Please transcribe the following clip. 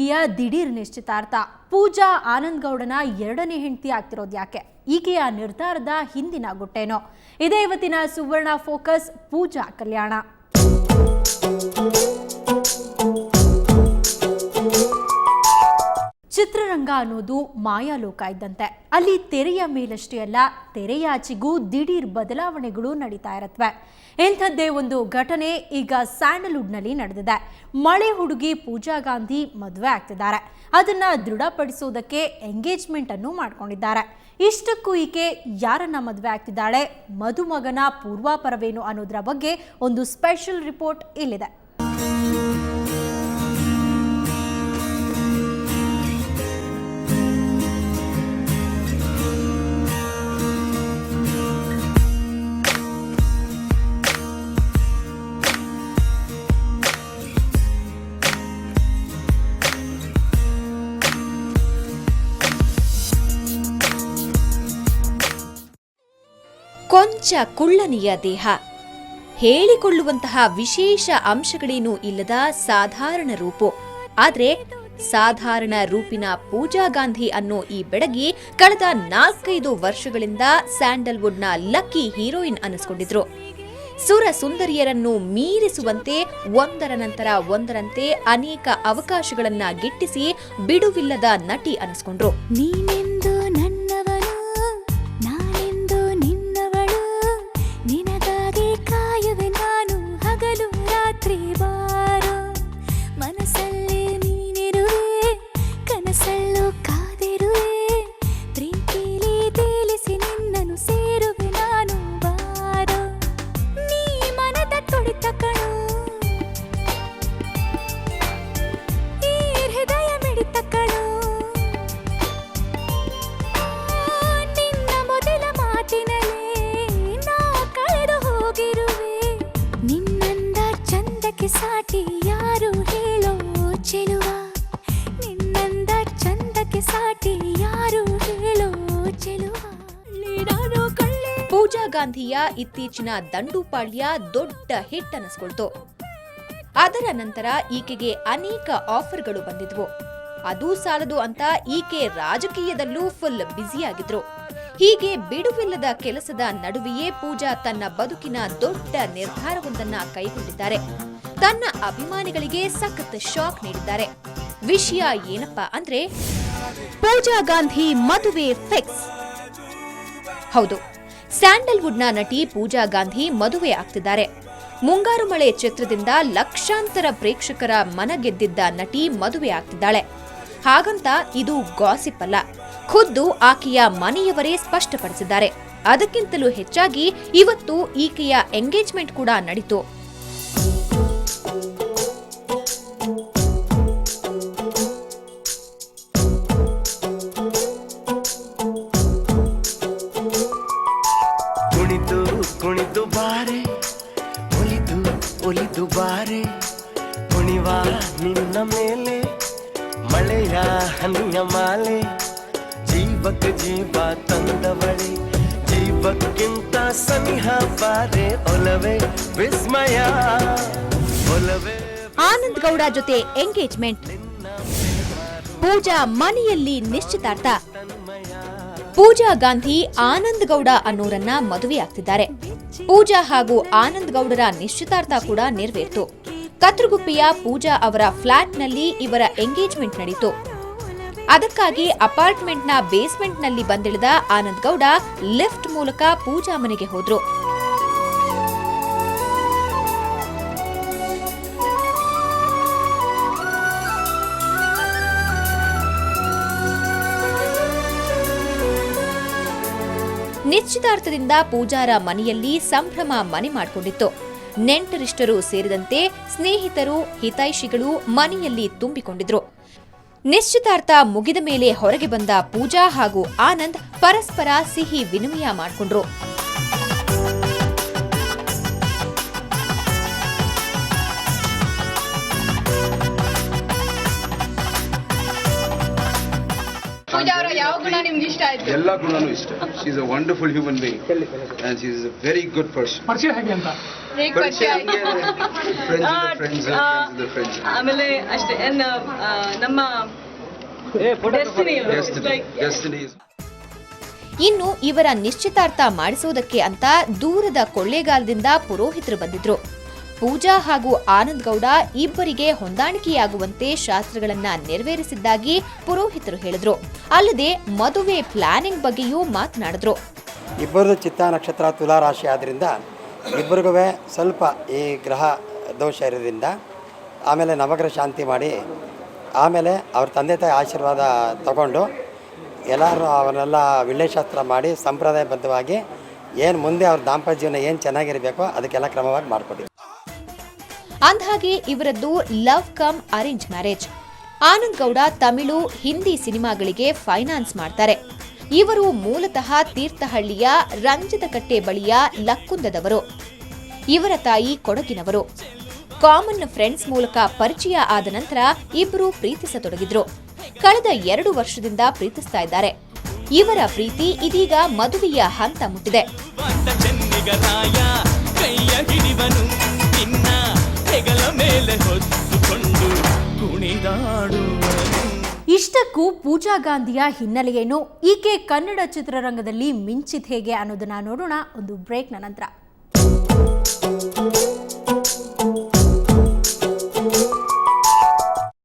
ಗಾಂಧಿಯ ದಿಢೀರ್ ನಿಶ್ಚಿತಾರ್ಥ. ಪೂಜಾ ಆನಂದ್ ಗೌಡನ ಎರಡನೇ ಹೆಂಡತಿ ಆಗ್ತಿರೋದು ಯಾಕೆ? ಈಕೆಯ ನಿರ್ಧಾರದ ಹಿಂದಿನ ಗುಟ್ಟೇನೋ? ಇದೇ ಇವತ್ತಿನ ಸುವರ್ಣ ಫೋಕಸ್. ಪೂಜಾ ಕಲ್ಯಾಣ. ಚಿತ್ರರಂಗ ಅನ್ನೋದು ಮಾಯಾಲೋಕ ಇದ್ದಂತೆ. ಅಲ್ಲಿ ತೆರೆಯ ಮೇಲಷ್ಟೇ ಅಲ್ಲ, ತೆರೆಯಾಚೆಗೂ ದಿಢೀರ್ ಬದಲಾವಣೆಗಳು ನಡೀತಾ ಇರತ್ವೆ. ಇಂಥದ್ದೇ ಒಂದು ಘಟನೆ ಈಗ ಸ್ಯಾಂಡಲ್ವುಡ್ನಲ್ಲಿ ನಡೆದಿದೆ. ಮಳೆ ಹುಡುಗಿ ಪೂಜಾ ಗಾಂಧಿ ಮದುವೆ ಆಗ್ತಿದ್ದಾರೆ. ಅದನ್ನ ದೃಢಪಡಿಸೋದಕ್ಕೆ ಎಂಗೇಜ್ಮೆಂಟ್ ಅನ್ನು ಮಾಡ್ಕೊಂಡಿದ್ದಾರೆ. ಇಷ್ಟಕ್ಕೂ ಈಕೆ ಯಾರನ್ನ ಮದುವೆ ಆಗ್ತಿದ್ದಾಳೆ, ಮದುಮಗನ ಪೂರ್ವಾಪರವೇನು ಅನ್ನೋದ್ರ ಬಗ್ಗೆ ಒಂದು ಸ್ಪೆಷಲ್ ರಿಪೋರ್ಟ್ ಇಲ್ಲಿದೆ. ಕೊಂಚ ಕುಳ್ಳನೆಯ ದೇಹ, ಹೇಳಿಕೊಳ್ಳುವಂತಹ ವಿಶೇಷ ಅಂಶಗಳೇನೂ ಇಲ್ಲದ ಸಾಧಾರಣ ರೂಪು. ಆದ್ರೆ ಸಾಧಾರಣ ರೂಪಿನ ಪೂಜಾ ಗಾಂಧಿ ಅನ್ನೋ ಈ ಬೆಡಗಿ ಕಳೆದ 4-5 ವರ್ಷಗಳಿಂದ ಸ್ಯಾಂಡಲ್ವುಡ್ನ ಲಕ್ಕಿ ಹೀರೋಯಿನ್ ಅನಿಸ್ಕೊಂಡಿದ್ರು. ಸುರ ಸುಂದರಿಯರನ್ನು ಮೀರಿಸುವಂತೆ ಒಂದರ ನಂತರ ಒಂದರಂತೆ ಅನೇಕ ಅವಕಾಶಗಳನ್ನ ಗಿಟ್ಟಿಸಿ ಬಿಡುವಿಲ್ಲದ ನಟಿ ಅನಿಸ್ಕೊಂಡ್ರು. ಪೂಜಾ ಗಾಂಧಿಯ ಇತ್ತೀಚಿನ ದಂಡುಪಾಳ್ಯ ದೊಡ್ಡ ಹಿಟ್ ಅನಿಸ್ಕೊಳ್ತು. ಅದರ ನಂತರ ಈಕೆಗೆ ಅನೇಕ ಆಫರ್ಗಳು ಬಂದಿದ್ವು. ಅದು ಸಾಲದು ಅಂತ ಈಕೆ ರಾಜಕೀಯದಲ್ಲೂ ಫುಲ್ ಬ್ಯುಸಿಯಾಗಿದ್ರು. ಹೀಗೆ ಬಿಡುವಿಲ್ಲದ ಕೆಲಸದ ನಡುವೆಯೇ ಪೂಜಾ ತನ್ನ ಬದುಕಿನ ದೊಡ್ಡ ನಿರ್ಧಾರವೊಂದನ್ನ ಕೈಗೊಂಡಿದ್ದಾರೆ. ತನ್ನ ಅಭಿಮಾನಿಗಳಿಗೆ ಸಖತ್ ಶಾಕ್ ನೀಡಿದ್ದಾರೆ. ವಿಷಯ ಏನಪ್ಪಾ ಅಂದ್ರೆ, ಪೂಜಾ ಗಾಂಧಿ ಮದುವೆ ಫಿಕ್ಸ್. ಹೌದು, ಸ್ಯಾಂಡಲ್ವುಡ್ನ ನಟಿ ಪೂಜಾ ಗಾಂಧಿ ಮದುವೆ ಆಗ್ತಿದ್ದಾರೆ. ಮುಂಗಾರು ಮಳೆ ಚಿತ್ರದಿಂದ ಲಕ್ಷಾಂತರ ಪ್ರೇಕ್ಷಕರ ಮನ ಗೆದ್ದಿದ್ದ ನಟಿ ಮದುವೆ ಆಗ್ತಿದ್ದಾಳೆ. ಹಾಗಂತ ಇದು ಗಾಸಿಪ್ ಅಲ್ಲ, ಖುದ್ದು ಆಕೆಯ ಮನೆಯವರೇ ಸ್ಪಷ್ಟಪಡಿಸಿದ್ದಾರೆ. ಅದಕ್ಕಿಂತಲೂ ಹೆಚ್ಚಾಗಿ ಇವತ್ತು ಈಕೆಯ ಎಂಗೇಜ್ಮೆಂಟ್ ಕೂಡ ನಡೀತು. ಕುಣಿದು ಬಾರೆ ಒಲಿದು ಬಾರೆ ಕುಣಿವ ನಿನ್ನ ಮೇಲೆ ಮಳೆಯ ಹನಿಯ ಮಾಲೆ ಜೀವಕ್ಕೆ ಜೀವ ತಂದವಳೆ ಜೀವಕ್ಕಿಂತ ಸನಿಹ ಬಾರೆ ಒಲವೇ ವಿಸ್ಮಯ ಒಲವೇ. ಆನಂದ್ ಗೌಡ ಜೊತೆ ಎಂಗೇಜ್ಮೆಂಟ್, ಪೂಜಾ ಮನೆಯಲ್ಲಿ ನಿಶ್ಚಿತಾರ್ಥ. ಪೂಜಾ ಗಾಂಧಿ ಆನಂದ್ ಗೌಡ ಅನ್ನೋರನ್ನ ಮದುವೆ ಆಗ್ತಿದ್ದಾರೆ. ಪೂಜಾ ಹಾಗೂ ಆನಂದ್ ಗೌಡರ ನಿಶ್ಚಿತಾರ್ಥ ಕೂಡ ನೆರವೇರಿತು. ಕತ್ರಗುಪ್ಪೆಯ ಪೂಜಾ ಅವರ ಫ್ಲಾಟ್ನಲ್ಲಿ ಇವರ ಎಂಗೇಜ್ಮೆಂಟ್ ನಡೀತು. ಅದಕ್ಕಾಗಿ ಅಪಾರ್ಟ್ಮೆಂಟ್ನ ಬೇಸ್ಮೆಂಟ್ನಲ್ಲಿ ಬಂದಿಳಿದ ಆನಂದ್ ಗೌಡ ಲಿಫ್ಟ್ ಮೂಲಕ ಪೂಜಾ ಮನೆಗೆ ಹೋದ್ರು. ನಿಶ್ಚಿತಾರ್ಥದಿಂದ ಪೂಜಾರ ಮನೆಯಲ್ಲಿ ಸಂಭ್ರಮ ಮನೆ ಮಾಡಿಕೊಂಡಿತ್ತು. ನೆಂಟರಿಷ್ಟರು ಸೇರಿದಂತೆ ಸ್ನೇಹಿತರು, ಹಿತೈಷಿಗಳು ಮನೆಯಲ್ಲಿ ತುಂಬಿಕೊಂಡಿದ್ರು. ನಿಶ್ಚಿತಾರ್ಥ ಮುಗಿದ ಮೇಲೆ ಹೊರಗೆ ಬಂದ ಪೂಜಾ ಹಾಗೂ ಆನಂದ್ ಪರಸ್ಪರ ಸಿಹಿ ವಿನಿಮಯ ಮಾಡಿಕೊಂಡ್ರು. ಪೂಜಾ ಅವರ ಯಾವ ಗುಣ ನಿಮ್ಗೆ ಇಷ್ಟ ಆಯ್ತು? ಎಲ್ಲ ಗುಣನೂ ಇಷ್ಟ. She is a wonderful human being and she is a very good person. ಪರಿಚಯ ಹೇಗೆ ಅಂತ ಹೇಗ್ ಪರಿಚಯ ಆಯ್ತು? ಫ್ರೆಂಡ್ಸ್ ಆಮೇಲೆ ಅಷ್ಟೇ ನಮ್ಮ ಡೆಸ್ಟಿನಿ. ಇನ್ನು ಇವರ ನಿಶ್ಚಿತಾರ್ಥ ಮಾಡಿಸುವುದಕ್ಕೆ ಅಂತ ದೂರದ ಕೊಳ್ಳೇಗಾಲದಿಂದ ಪುರೋಹಿತರು ಬಂದಿದ್ರು. ಪೂಜಾ ಹಾಗೂ ಆನಂದ್ ಗೌಡ ಇಬ್ಬರಿಗೆ ಹೊಂದಾಣಿಕೆಯಾಗುವಂತೆ ಶಾಸ್ತ್ರಗಳನ್ನ ನೆರವೇರಿಸಿದ್ದಾಗಿ ಪುರೋಹಿತರು ಹೇಳಿದ್ರು. ಅಲ್ಲದೆ ಮದುವೆ ಪ್ಲಾನಿಂಗ್ ಬಗ್ಗೆಯೂ ಮಾತನಾಡಿದ್ರು. ಇಬ್ಬರದು ಚಿತ್ತ ನಕ್ಷತ್ರ ತುಲಾ ರಾಶಿ ಆದ್ದರಿಂದ ಇಬ್ಬರಿಗೂ ಸ್ವಲ್ಪ ಈ ಗ್ರಹ ದೋಷ ಇರೋದ್ರಿಂದ ಆಮೇಲೆ ನವಗ್ರಹ ಶಾಂತಿ ಮಾಡಿ ಆಮೇಲೆ ಅವ್ರ ತಂದೆ ತಾಯಿ ಆಶೀರ್ವಾದ ತಗೊಂಡು ಎಲ್ಲರೂ ಅವನ್ನೆಲ್ಲ ವಿಳ್ಳೆಶಾಸ್ತ್ರ ಮಾಡಿ ಸಂಪ್ರದಾಯಬದ್ಧವಾಗಿ ಏನು ಮುಂದೆ ಅವ್ರ ದಾಂಪತ್ಯ ಜೀವನ ಏನು ಚೆನ್ನಾಗಿರಬೇಕೋ ಅದಕ್ಕೆಲ್ಲ ಕ್ರಮವಾಗಿ ಮಾಡಿಕೊಡಿ. ಅಂದ್ಹಾಗೆ ಇವರದ್ದು love come arrange marriage. Anand Gowda Tamil, Hindi ಸಿನಿಮಾಗಳಿಗೆ ಫೈನಾನ್ಸ್ ಮಾಡ್ತಾರೆ. ಇವರು ಮೂಲತಃ ತೀರ್ಥಹಳ್ಳಿಯ ರಂಜದಕಟ್ಟೆ ಬಳಿಯ ಲಕ್ಕುಂದದವರು. ಇವರ ತಾಯಿ ಕೊಡಗಿನವರು. ಕಾಮನ್ ಫ್ರೆಂಡ್ಸ್ ಮೂಲಕ ಪರಿಚಯ ಆದ ನಂತರ ಇಬ್ಬರು ಪ್ರೀತಿಸತೊಡಗಿದ್ರು. ಕಳೆದ 2 ವರ್ಷದಿಂದ ಪ್ರೀತಿಸ್ತಾ ಇದ್ದಾರೆ. ಇವರ ಪ್ರೀತಿ ಇದೀಗ ಮದುವೆಯ ಹಂತ ಮುಟ್ಟಿದೆ. ಇಷ್ಟಕ್ಕೂ ಪೂಜಾ ಗಾಂಧಿಯ ಹಿನ್ನೆಲೆಯೇನು, ಈಕೆ ಕನ್ನಡ ಚಿತ್ರರಂಗದಲ್ಲಿ ಮಿಂಚಿತ್ ಹೇಗೆ ಅನ್ನೋದನ್ನ ನೋಡೋಣ ಒಂದು ಬ್ರೇಕ್ನ ನಂತರ.